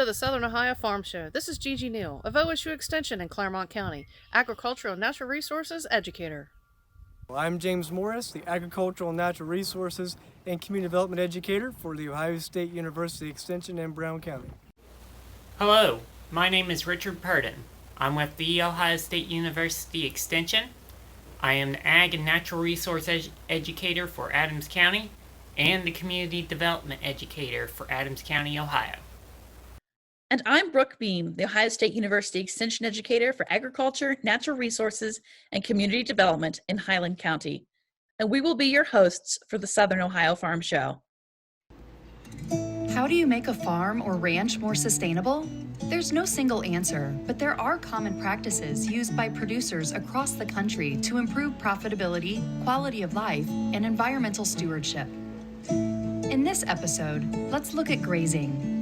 the Southern Ohio Farm Show. This is Gigi Neal of OSU Extension in Claremont County, Agricultural and Natural Resources Educator. I'm James Morris, the Agricultural and Natural Resources and Community Development Educator for the Ohio State University Extension in Brown County. Hello, my name is Richard Purdin. I'm with the Ohio State University Extension. I am the Ag and Natural Resource Educator for Adams County and the Community Development Educator for Adams County, Ohio. And I'm Brooke Beam, the Ohio State University Extension Educator for Agriculture, Natural Resources, and Community Development in Highland County. And we will be your hosts for the Southern Ohio Farm Show. How do you make a farm or ranch more sustainable? There's no single answer, but there are common practices used by producers across the country to improve profitability, quality of life, and environmental stewardship. In this episode, let's look at grazing.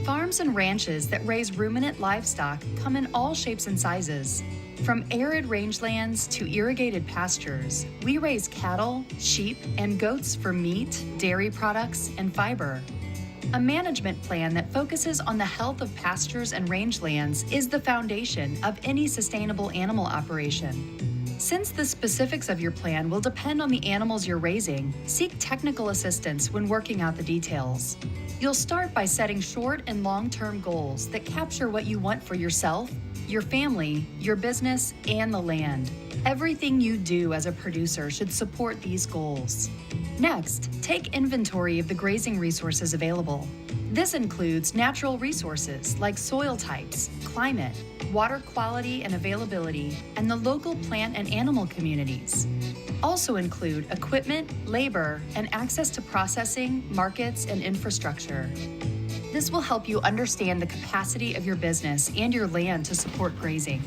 Farms and ranches that raise ruminant livestock come in all shapes and sizes. From arid rangelands to irrigated pastures, we raise cattle, sheep, and goats for meat, dairy products, and fiber. A management plan that focuses on the health of pastures and rangelands is the foundation of any sustainable animal operation. Since the specifics of your plan will depend on the animals you're raising, seek technical assistance when working out the details. You'll start by setting short and long-term goals that capture what you want for yourself, your family, your business, and the land. Everything you do as a producer should support these goals. Next, take inventory of the grazing resources available. This includes natural resources like soil types, climate, water quality and availability, and the local plant and animal communities. Also include equipment, labor, and access to processing, markets, and infrastructure. This will help you understand the capacity of your business and your land to support grazing.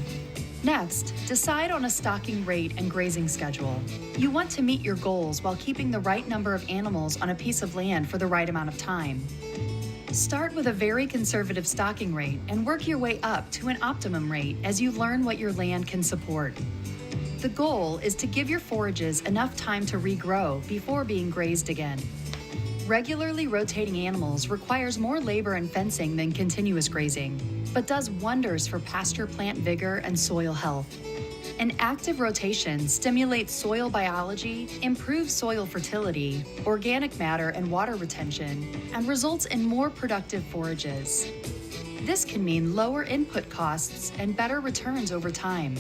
Next, decide on a stocking rate and grazing schedule. You want to meet your goals while keeping the right number of animals on a piece of land for the right amount of time. Start with a very conservative stocking rate and work your way up to an optimum rate as you learn what your land can support. The goal is to give your forages enough time to regrow before being grazed again. Regularly rotating animals requires more labor and fencing than continuous grazing, but does wonders for pasture plant vigor and soil health. An active rotation stimulates soil biology, improves soil fertility, organic matter and water retention, and results in more productive forages. This can mean lower input costs and better returns over time.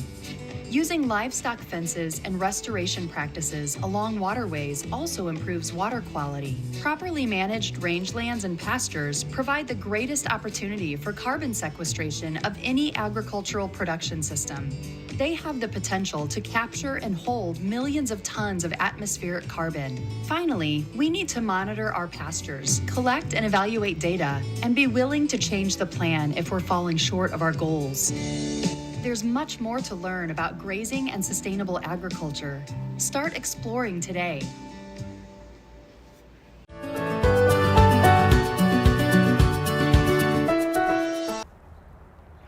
Using livestock fences and restoration practices along waterways also improves water quality. Properly managed rangelands and pastures provide the greatest opportunity for carbon sequestration of any agricultural production system. They have the potential to capture and hold millions of tons of atmospheric carbon. Finally, we need to monitor our pastures, collect and evaluate data, and be willing to change the plan if we're falling short of our goals. There's much more to learn about grazing and sustainable agriculture. Start exploring today.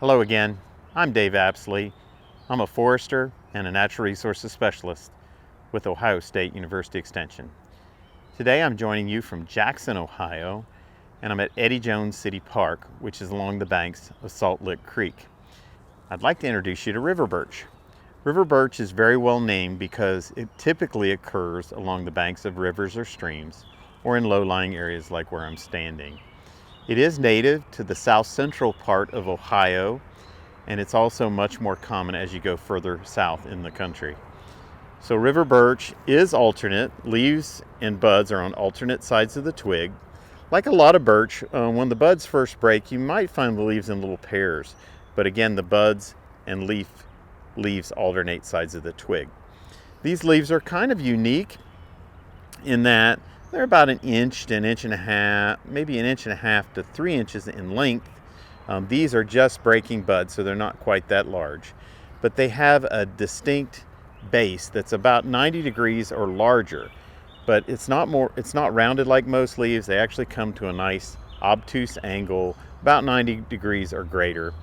Hello again, I'm Dave Apsley. I'm a forester and a natural resources specialist with Ohio State University Extension. Today I'm joining you from Jackson, Ohio, and I'm at Eddie Jones City Park, which is along the banks of Salt Lick Creek. I'd like to introduce you to river birch. River birch is very well named because it typically occurs along the banks of rivers or streams or in low-lying areas like where I'm standing. It is native to the south central part of Ohio, and it's also much more common as you go further south in the country. So river birch is alternate. Leaves and buds are on alternate sides of the twig. Like a lot of birch, when the buds first break, you might find the leaves in little pairs. But again, the buds and leaves alternate sides of the twig. These leaves are kind of unique in that they're about an inch to an inch and a half, maybe an inch and a half to 3 inches in length. These are just breaking buds, so they're not quite that large. But they have a distinct base that's about 90 degrees or larger. But it's not rounded like most leaves. They actually come to a nice obtuse angle, about 90 degrees or greater.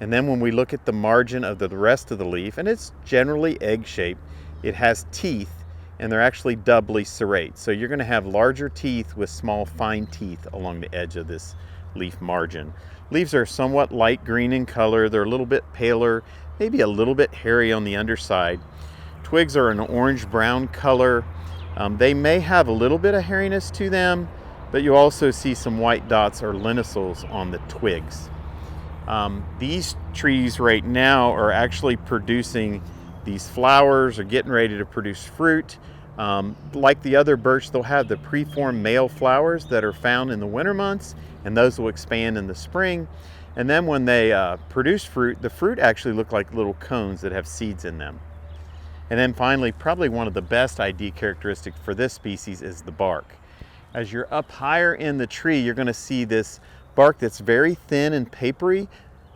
And then when we look at the margin of the rest of the leaf, and it's generally egg-shaped, it has teeth and they're actually doubly serrate. So you're going to have larger teeth with small fine teeth along the edge of this leaf margin. Leaves are somewhat light green in color. They're a little bit paler, maybe a little bit hairy on the underside. Twigs are an orange-brown color. They may have a little bit of hairiness to them, but you also see some white dots or lenticels on the twigs. These trees right now are actually producing these flowers or getting ready to produce fruit. Like the other birch, they'll have the preformed male flowers that are found in the winter months, and those will expand in the spring. And then when they produce fruit, the fruit actually look like little cones that have seeds in them. And then finally, probably one of the best ID characteristics for this species is the bark. As you're up higher in the tree, you're going to see this bark that's very thin and papery,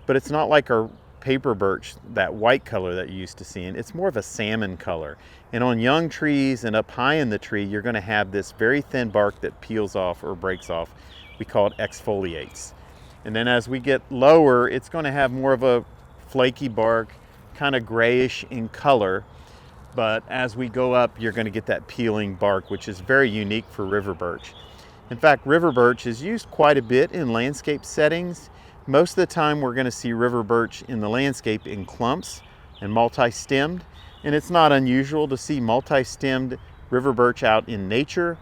but it's not like our paper birch, that white color that you're used to seeing. It's more of a salmon color. And on young trees and up high in the tree, you're going to have this very thin bark that peels off or breaks off. We call it exfoliates. And then as we get lower, it's going to have more of a flaky bark, kind of grayish in color. But as we go up, you're going to get that peeling bark, which is very unique for river birch. In fact, river birch is used quite a bit in landscape settings. Most of the time we're going to see river birch in the landscape in clumps and multi-stemmed. And it's not unusual to see multi-stemmed river birch out in nature.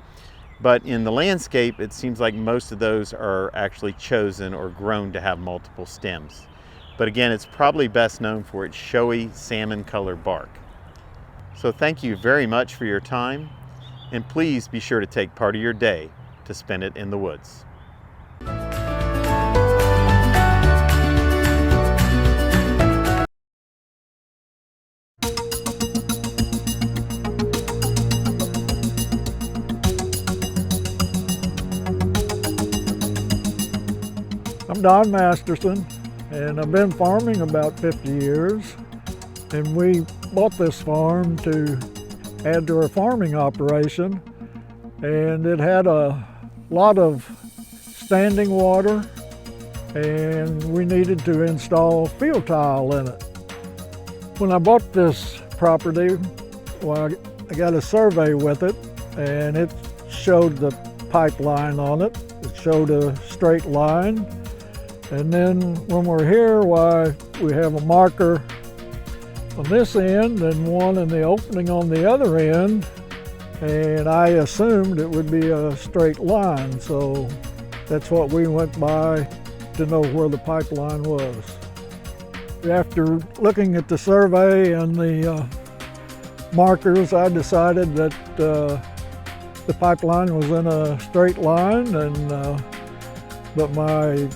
But in the landscape, it seems like most of those are actually chosen or grown to have multiple stems. But again, it's probably best known for its showy salmon colored bark. So thank you very much for your time, and please be sure to take part of your day to spend it in the woods. I'm Don Masterson, and I've been farming about 50 years. And we bought this farm to add to our farming operation, and it had a lot of standing water, and we needed to install field tile in it. When I bought this property, well, I got a survey with it, and it showed the pipeline on it. It showed a straight line, and then when we're here, why, we have a marker on this end and one in the opening on the other end, and I assumed it would be a straight line, so that's what we went by to know where the pipeline was. After looking at the survey and the markers, I decided that the pipeline was in a straight line, and but my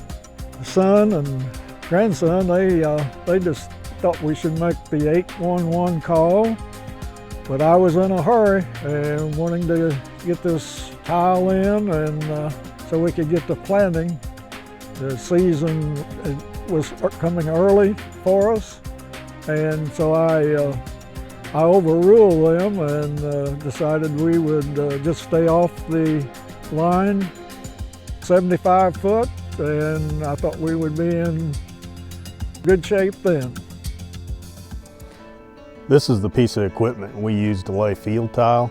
son and grandson, they just thought we should make the 811 call, but I was in a hurry and wanting to get this tile in, and so we could get to planting. The season was coming early for us, and so I overruled them and decided we would just stay off the line 75 foot, and I thought we would be in good shape then. This is the piece of equipment we use to lay field tile,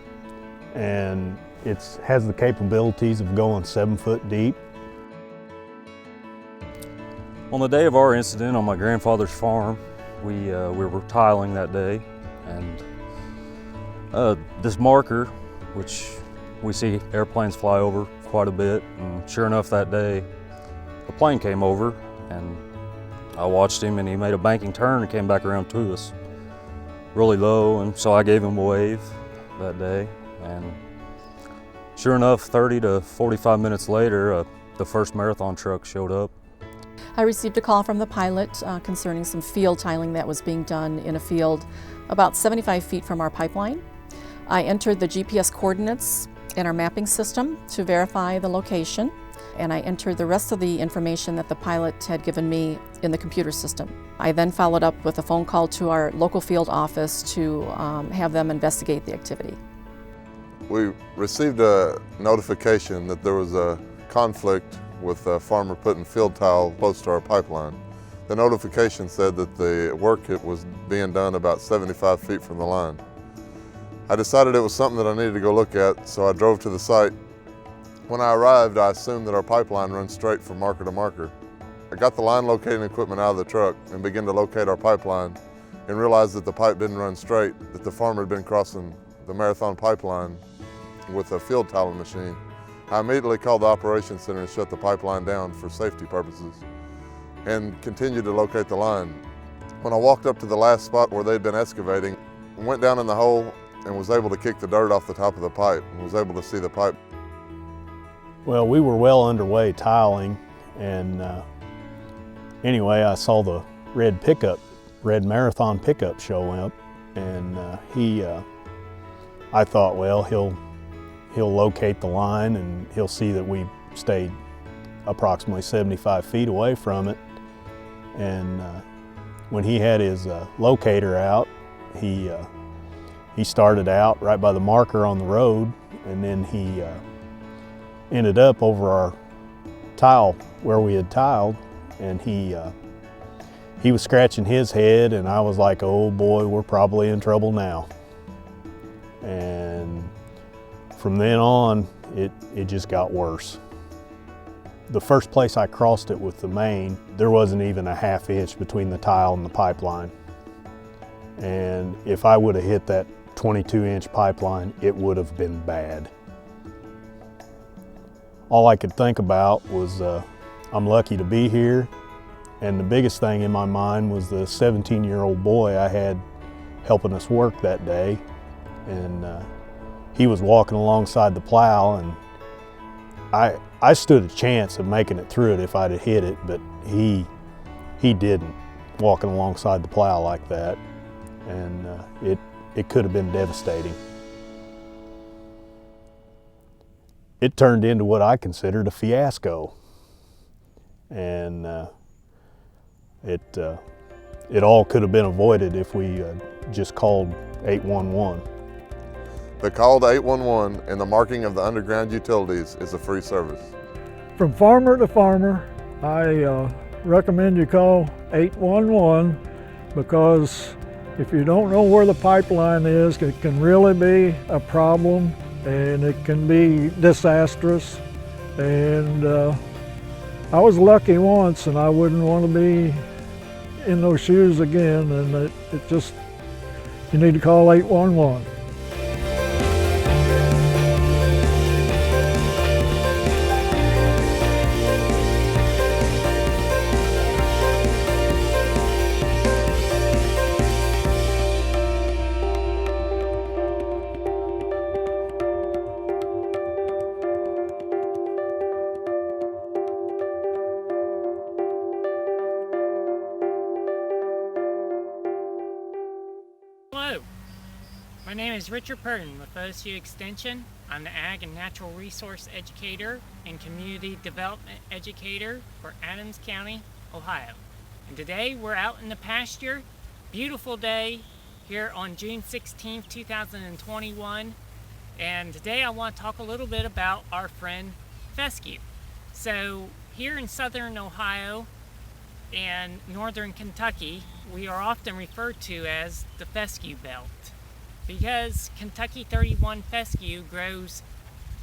and it has the capabilities of going 7 foot deep. On the day of our incident on my grandfather's farm, we were tiling that day, and this marker, which we see airplanes fly over quite a bit, and sure enough that day a plane came over, and I watched him, and he made a banking turn and came back around to us really low, and so I gave him a wave that day, and sure enough 30 to 45 minutes later the first marathon truck showed up. I received a call from the pilot concerning some field tiling that was being done in a field about 75 feet from our pipeline. I entered the GPS coordinates in our mapping system to verify the location, and I entered the rest of the information that the pilot had given me in the computer system. I then followed up with a phone call to our local field office to have them investigate the activity. We received a notification that there was a conflict with a farmer putting field tile close to our pipeline. The notification said that the work was being done about 75 feet from the line. I decided it was something that I needed to go look at, so I drove to the site. When I arrived, I assumed that our pipeline runs straight from marker to marker. I got the line locating equipment out of the truck and began to locate our pipeline and realized that the pipe didn't run straight, that the farmer had been crossing the Marathon pipeline with a field tiling machine. I immediately called the operations center and shut the pipeline down for safety purposes and continued to locate the line. When I walked up to the last spot where they'd been excavating, I went down in the hole and was able to kick the dirt off the top of the pipe and was able to see the pipe. Well, we were well underway tiling, and anyway, I saw the red Marathon pickup show up, and I thought, well, he'll locate the line and he'll see that we stayed approximately 75 feet away from it. And when he had his locator out, he started out right by the marker on the road, and then he ended up over our tile where we had tiled, and he was scratching his head, and I was like, oh boy, we're probably in trouble now. And from then on, it just got worse. The first place I crossed it with the main, there wasn't even a half inch between the tile and the pipeline. And if I would have hit that 22-inch pipeline, it would have been bad. All I could think about was I'm lucky to be here, and the biggest thing in my mind was the 17-year-old boy I had helping us work that day, and he was walking alongside the plow, and I stood a chance of making it through it if I'd have hit it, but he didn't, walking alongside the plow like that, and it could have been devastating. It turned into what I considered a fiasco, and it all could have been avoided if we just called 811. The call to 811 and the marking of the underground utilities is a free service. From farmer to farmer, I recommend you call 811, because if you don't know where the pipeline is, it can really be a problem, and it can be disastrous. And I was lucky once, and I wouldn't want to be in those shoes again, and you need to call 811. Hello, my name is Richard Purdin with OSU Extension. I'm the Ag and Natural Resource Educator and Community Development Educator for Adams County, Ohio. And today we're out in the pasture. Beautiful day here on June 16th, 2021. And today I want to talk a little bit about our friend fescue. So here in southern Ohio and northern Kentucky, we are often referred to as the fescue belt, because Kentucky 31 fescue grows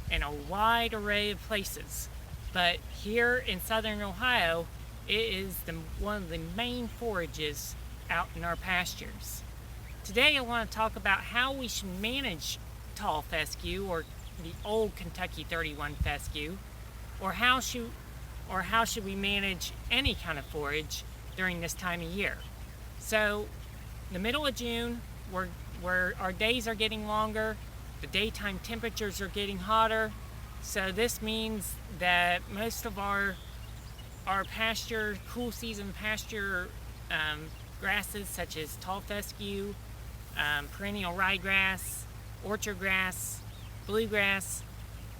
in a wide array of places. But here in southern Ohio, it is one of the main forages out in our pastures. Today I want to talk about how we should manage tall fescue, or the old Kentucky 31 fescue, or how should we manage any kind of forage during this time of year. So, the middle of June, where our days are getting longer, the daytime temperatures are getting hotter, so this means that most of our pasture, cool season pasture grasses such as tall fescue, perennial ryegrass, orchard grass, bluegrass,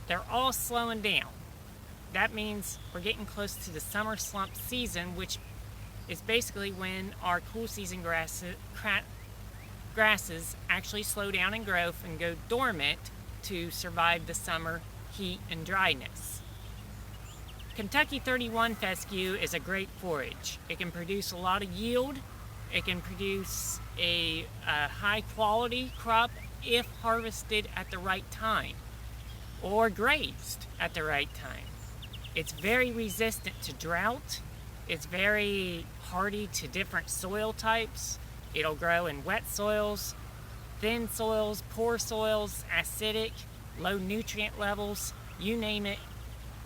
they're all slowing down. That means we're getting close to the summer slump season, which is basically when our cool season grasses actually slow down in growth and go dormant to survive the summer heat and dryness. Kentucky 31 fescue is a great forage. It can produce a lot of yield. It can produce a high quality crop if harvested at the right time or grazed at the right time. It's very resistant to drought. It's very hardy to different soil types. It'll grow in wet soils, thin soils, poor soils, acidic, low nutrient levels, you name it,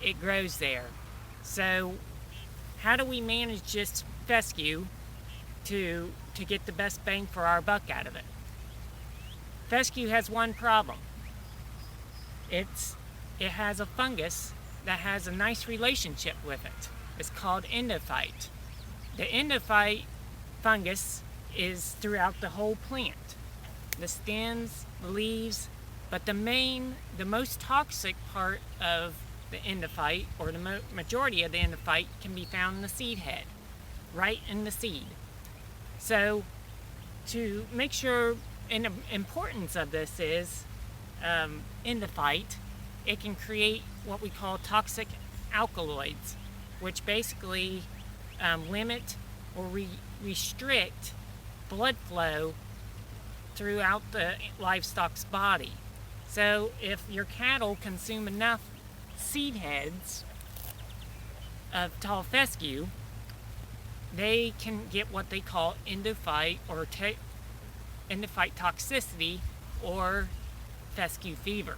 it grows there. So how do we manage just fescue to get the best bang for our buck out of it? Fescue has one problem. It has a fungus that has a nice relationship with it. It's called endophyte. The endophyte fungus is throughout the whole plant. The stems, the leaves, but the most toxic part of the endophyte, or the majority of the endophyte, can be found in the seed head, right in the seed. So to make sure, and the importance of this is endophyte, it can create what we call toxic alkaloids, which basically limit or restrict blood flow throughout the livestock's body. So if your cattle consume enough seed heads of tall fescue, they can get what they call endophyte or endophyte toxicity or fescue fever.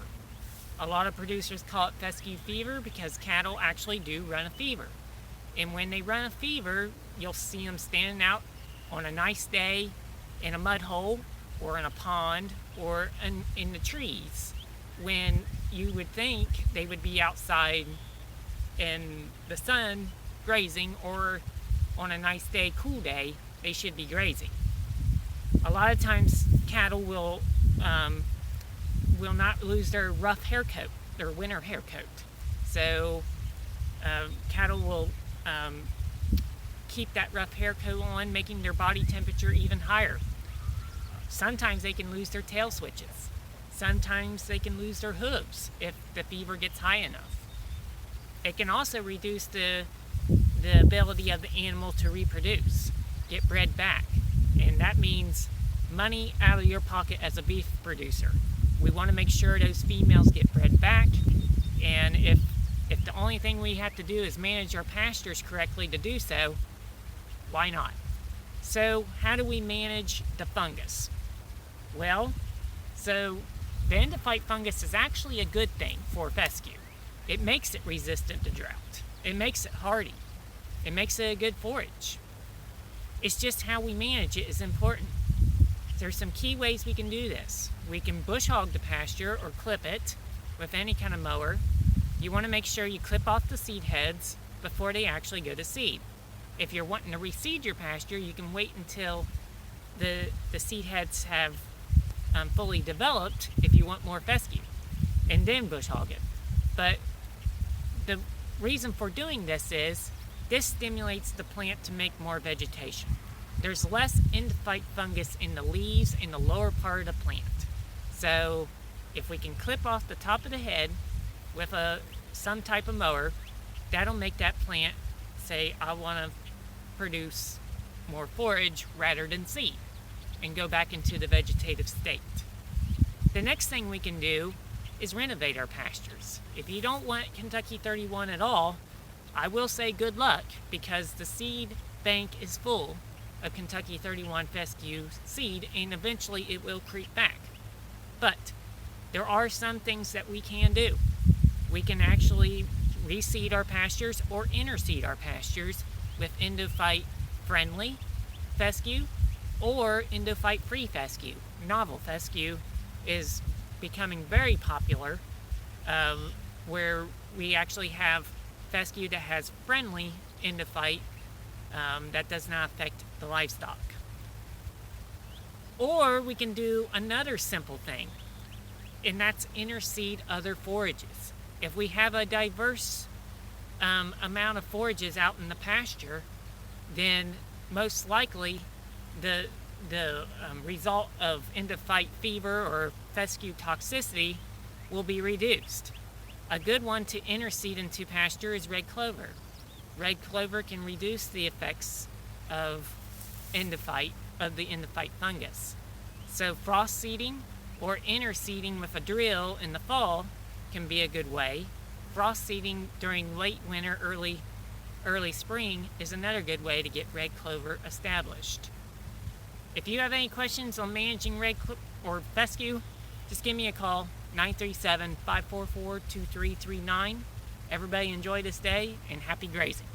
A lot of producers call it fescue fever because cattle actually do run a fever. And when they run a fever, you'll see them standing out on a nice day in a mud hole or in a pond or in the trees, when you would think they would be outside in the sun grazing, or on a nice day, cool day, they should be grazing. A lot of times cattle will not lose their rough hair coat, their winter hair coat. So cattle will keep that rough hair coat on, making their body temperature even higher. Sometimes they can lose their tail switches. Sometimes they can lose their hooves if the fever gets high enough. It can also reduce the ability of the animal to reproduce, get bred back. And that means money out of your pocket as a beef producer. We want to make sure those females get bred back, and if the only thing we have to do is manage our pastures correctly to do so, why not? So how do we manage the fungus? Well, so the endophyte fungus is actually a good thing for fescue. It makes it resistant to drought. It makes it hardy. It makes it a good forage. It's just how we manage it is important. There's some key ways we can do this. We can bush hog the pasture or clip it with any kind of mower. You want to make sure you clip off the seed heads before they actually go to seed. If you're wanting to reseed your pasture, you can wait until the seed heads have fully developed if you want more fescue, and then bush hog it. But the reason for doing this is this stimulates the plant to make more vegetation. There's less endophyte fungus in the leaves in the lower part of the plant. So if we can clip off the top of the head with some type of mower, that'll make that plant say, I want to produce more forage rather than seed, and go back into the vegetative state. The next thing we can do is renovate our pastures. If you don't want Kentucky 31 at all, I will say good luck, because the seed bank is full of Kentucky 31 fescue seed, and eventually it will creep back. But there are some things that we can do. We can actually reseed our pastures or interseed our pastures with endophyte friendly fescue or endophyte free fescue. Novel fescue is becoming very popular, where we actually have fescue that has friendly endophyte that does not affect the livestock. Or we can do another simple thing, and that's interseed other forages. If we have a diverse amount of forages out in the pasture, then most likely the result of endophyte fever or fescue toxicity will be reduced. A good one to interseed into pasture is red clover. Red clover can reduce the effects of the endophyte fungus. So frost seeding or interseeding with a drill in the fall can be a good way. Frost seeding during late winter, early spring is another good way to get red clover established. If you have any questions on managing red or fescue, just give me a call, 937-544-2339. Everybody enjoy this day and happy grazing.